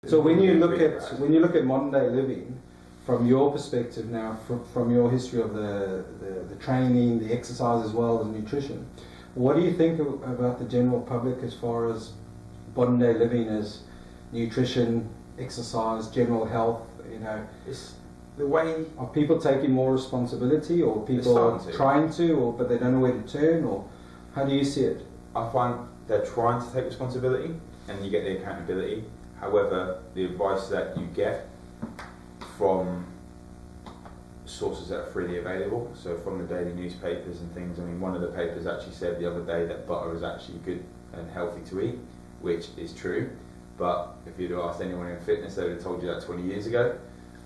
So when you look at modern day living, from your perspective now, from your history of the training, the exercise as well as nutrition, what do you think about the general public as far as modern day living as nutrition, exercise, general health? You know, it's the way. Are people taking more responsibility, or people are trying to, but they don't know where to turn, or how do you see it? I find they're trying to take responsibility, and you get the accountability. However, the advice that you get from sources that are freely available, so from the daily newspapers and things. I mean, one of the papers actually said the other day that butter is actually good and healthy to eat, which is true. But if you'd have asked anyone in fitness, they would have told you that 20 years ago.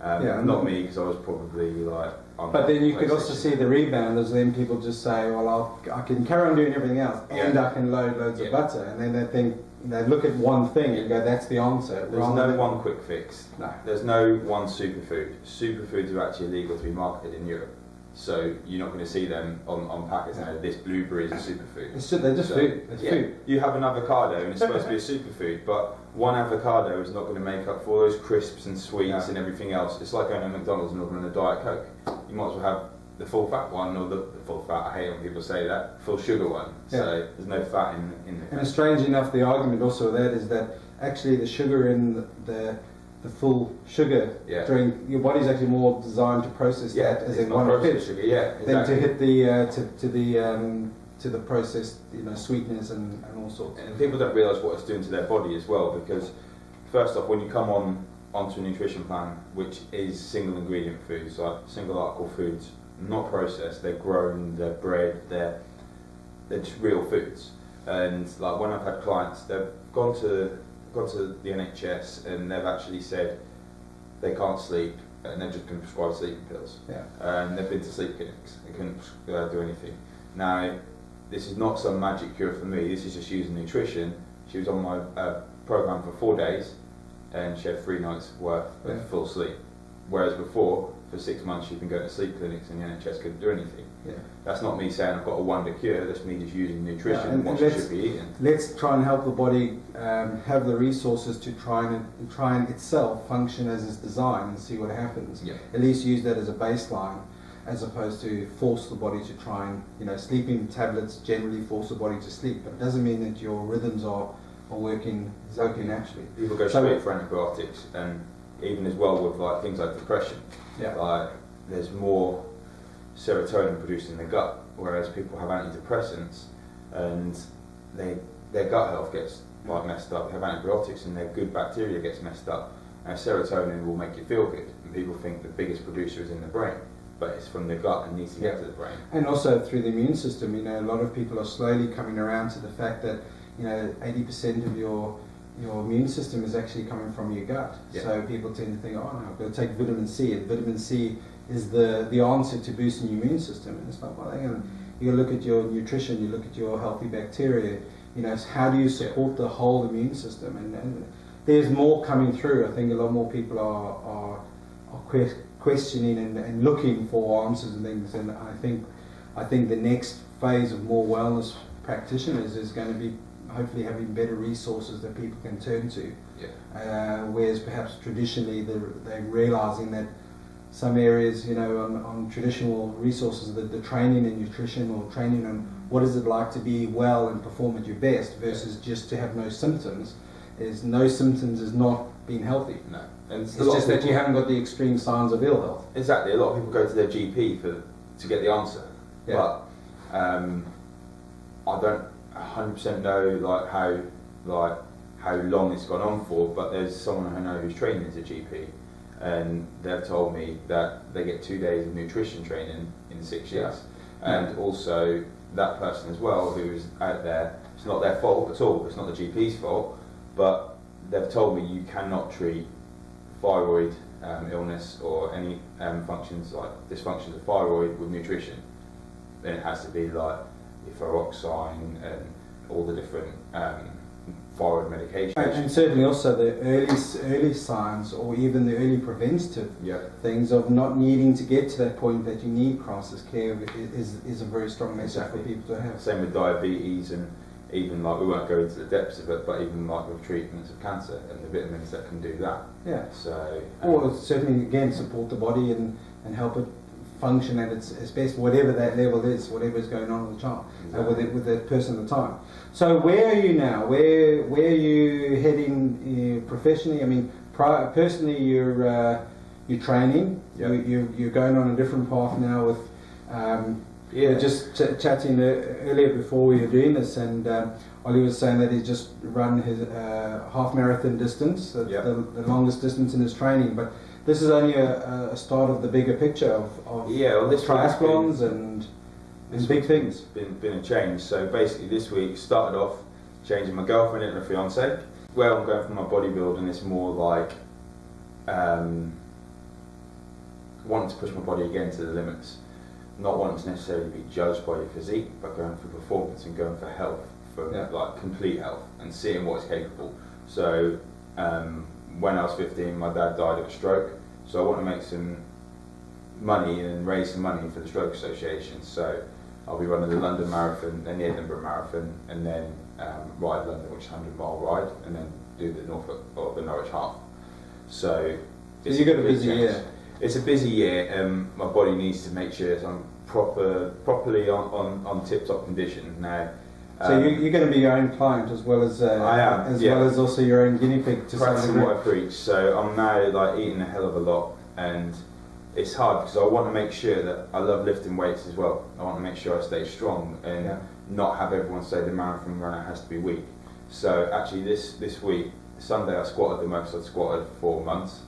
Not me, because I was probably like. But then you could also see the rebounders. Then people just say, "Well, I can carry on doing everything else, and I can load loads of butter," and then they think. They look at one thing and go, that's the answer. There's no one quick fix. No. There's no one superfood. Superfoods are actually illegal to be marketed in Europe. So you're not going to see them on packets now, this blueberry is a superfood. They're just food. It's food. You have an avocado and it's supposed to be a superfood, but one avocado is not going to make up for all those crisps and sweets and everything else. It's like going to McDonald's and ordering a Diet Coke. You might as well have the full fat one, or the full fat, I hate when people say that, full sugar one. So there's no fat in it. And strange enough, the argument also with that is that actually the sugar in the full sugar drink, your body's actually more designed to process that as in one hit sugar, than to hit to the processed sweetness and all sorts. And people don't realise what it's doing to their body as well, because first off, when you come onto a nutrition plan, which is single ingredient foods, like single article foods, not processed, they're grown, they're bred, they're just real foods. And like when I've had clients, they've gone to the NHS and they've actually said they can't sleep, and they've just been prescribed sleeping pills. And they've been to sleep clinics, they couldn't do anything. Now, this is not some magic cure for me, this is just using nutrition. She was on my program for 4 days and she had 3 nights worth of full sleep. Whereas before, for 6 months, she'd been going to sleep clinics and the NHS couldn't do anything. That's not me saying I've got a wonder cure, that's me just using nutrition and what she should be eating. Let's try and help the body have the resources to try and itself function as it's designed and see what happens. At least use that as a baseline, as opposed to force the body to try and, sleeping tablets generally force the body to sleep, but it doesn't mean that your rhythms are working naturally. People go straight for antibiotics, and even as well with like things like depression. Like there's more serotonin produced in the gut, whereas people have antidepressants and their gut health gets like messed up. They have antibiotics and their good bacteria gets messed up. And serotonin will make you feel good, and people think the biggest producer is in the brain, but it's from the gut and needs to get to the brain. And also through the immune system, a lot of people are slowly coming around to the fact that 80% of your immune system is actually coming from your gut. So people tend to think, oh no, I've got to take vitamin C, and vitamin C is the answer to boosting your immune system. And it's like, well, you look at your nutrition, you look at your healthy bacteria, how do you support the whole immune system? And there's more coming through. I think a lot more people are questioning and looking for answers and things. And I think the next phase of more wellness practitioners is going to be hopefully having better resources that people can turn to. Whereas perhaps traditionally they're realizing that some areas, on traditional resources, the training in nutrition or training on what is it like to be well and perform at your best versus just to have no symptoms, is not being healthy. No. And it's just that you haven't got the extreme signs of ill health. Exactly. A lot of people go to their GP to get the answer. But I don't 100% know how long it's gone on for, but there's someone I know who's training as a GP, and they've told me that they get 2 days of nutrition training in 6 years. And also that person as well who's out there, it's not their fault at all, it's not the GP's fault, but they've told me you cannot treat thyroid illness or any functions like dysfunctions of thyroid with nutrition. Then it has to be like ferroxine and all the different thyroid medications. And certainly also the early signs, or even the early preventative things of not needing to get to that point that you need crisis care is a very strong message for people to have. Same with diabetes and even like, we won't go into the depths of it, but even like with treatments of cancer and the vitamins that can do that. Yeah. So or certainly again support the body and help it function at its best, whatever that level is, whatever is going on with the child, exactly. with the person at the time. So where are you now? Where are you heading professionally? I mean, personally, you're training. Yep. You're going on a different path now with. We were just chatting earlier before we were doing this, and Ollie was saying that he's just run his half marathon distance, the longest distance in his training. But this is only a start of the bigger picture of this triathlons and big things. Been a change. So basically, this week started off changing my girlfriend into a fiance. Where I'm going for my bodybuilding, it's more like wanting to push my body again to the limits. Not wanting to necessarily be judged by your physique, but going for performance and going for health, for like complete health, and seeing what it's capable. So when I was 15, my dad died of a stroke, so I want to make some money and raise some money for the Stroke Association. So I'll be running the London Marathon, then the Edinburgh Marathon, and then ride London, which is a 100-mile ride, and then do the Norfolk or the Norwich half. So you've got a busy year. It's a busy year. My body needs to make sure I'm properly on tip-top condition now. So you're going to be your own client as well as I am, well as also your own guinea pig to some degree. What I preach. So I'm now like eating a hell of a lot, and it's hard because I want to make sure that I love lifting weights as well. I want to make sure I stay strong and not have everyone say the marathon runner has to be weak. So actually this week, Sunday I squatted the most I'd squatted for months.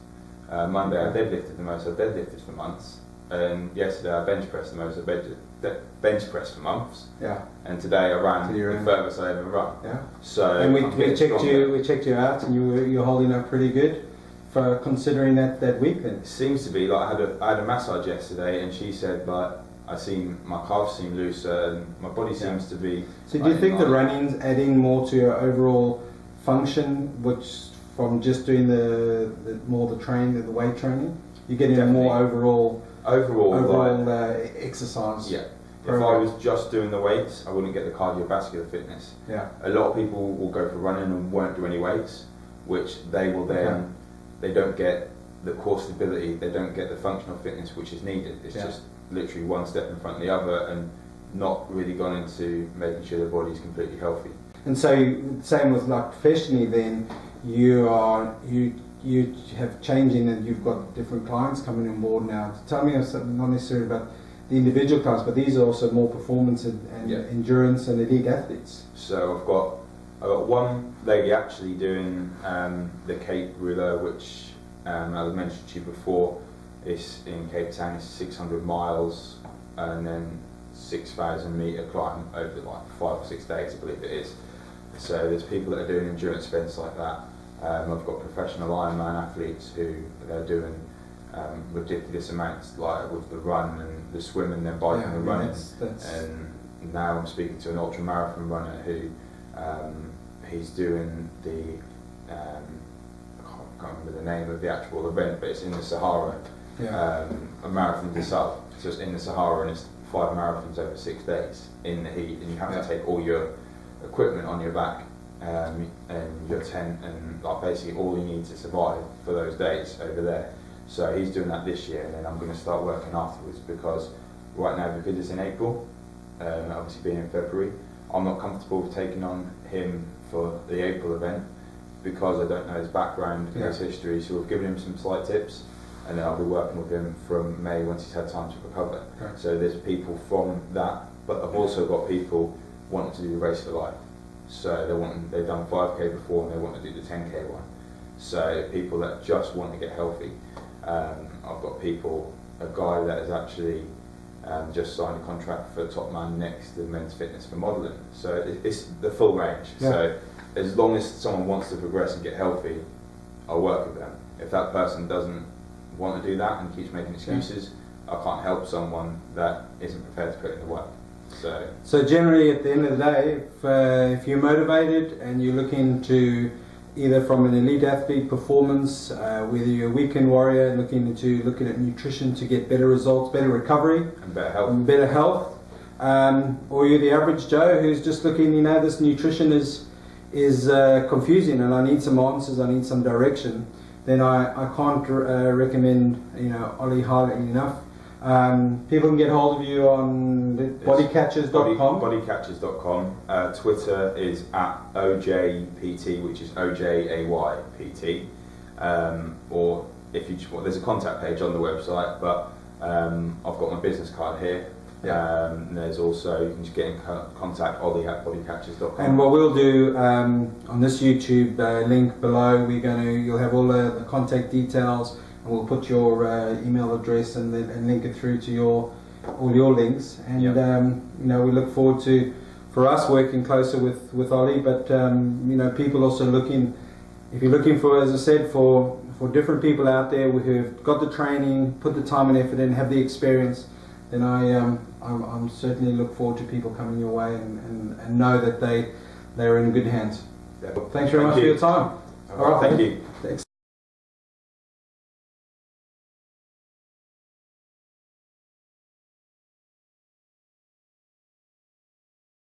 Monday I deadlifted the most I've deadlifted for months, and yesterday I bench pressed the most I've bench pressed for months. Yeah. And today I ran the furthest I ever run. Yeah. So and we checked you out, and you're holding up pretty good for considering that week then. It seems to be like I had a massage yesterday, and she said like my calves seem looser and my body seems to be. So do you think the running's adding more to your overall function, which from just doing the weight training, you're getting Definitely. A more overall exercise. Yeah. If I was just doing the weights, I wouldn't get the cardiovascular fitness. Yeah. A lot of people will go for running and won't do any weights, which they will then they don't get the core stability, they don't get the functional fitness which is needed. It's just literally one step in front of the other and not really gone into making sure the body's completely healthy. And so same with like professionally then, you have changing and you've got different clients coming on board now. Tell me something, not necessarily about the individual clients, but these are also more performance and endurance and elite athletes. So I've got one lady actually doing the Cape Rouleur, which I mentioned to you before. It's in Cape Town. It's 600 miles and then 6,000 metre climb over like 5 or 6 days, I believe it is. So there's people that are doing endurance events like that. I've got professional Ironman athletes who are doing ridiculous amounts, like with the run and the swim and then biking and running. And now I'm speaking to an ultra marathon runner who he's doing the I can't remember the name of the actual event, but it's in the Sahara, a marathon de Sal. So it's in the Sahara and it's 5 marathons over 6 days in the heat, and you have to take all your equipment on your back and your tent and like basically all you need to survive for those days over there. So he's doing that this year, and then I'm going to start working afterwards, because right now, because it's in April, obviously being in February, I'm not comfortable with taking on him for the April event because I don't know his background and his history. So we've given him some slight tips, and then I'll be working with him from May once he's had time to recover. Okay. So there's people from that, but I've also got people wanting to do the race for life. So they've done 5k before and they want to do the 10k one. So people that just want to get healthy. I've got a guy that has actually just signed a contract for Top Man next to Men's Fitness for modelling. So it's the full range. Yeah. So as long as someone wants to progress and get healthy, I'll work with them. If that person doesn't want to do that and keeps making excuses, I can't help someone that isn't prepared to put in the work. So generally, at the end of the day, if you're motivated and you're looking to either from an elite athlete performance, whether you're a weekend warrior looking at nutrition to get better results, better recovery, and better health, or you're the average Joe who's just looking, you know, this nutrition is confusing and I need some answers, I need some direction, then I can't recommend, you know, Ollie highly enough. People can get hold of you on bodycatchers.com. Bodycatchers.com. Twitter is at OJPT, which is OJAYPT. Or if you just want, there's a contact page on the website, but I've got my business card here. And there's also, you can just get in contact Ollie at bodycatchers.com. And what we'll do on this YouTube link below, you'll have all the contact details, and we'll put your email address and link it through to all your links. And you know, we look forward to, for us, working closer with Ollie. But you know, people also looking, if you're looking for, as I said, for different people out there who've got the training, put the time and effort in, have the experience, then I'm certainly look forward to people coming your way and know that they're in good hands. Yeah. Thanks very much for your time. All right, thank you. Thanks.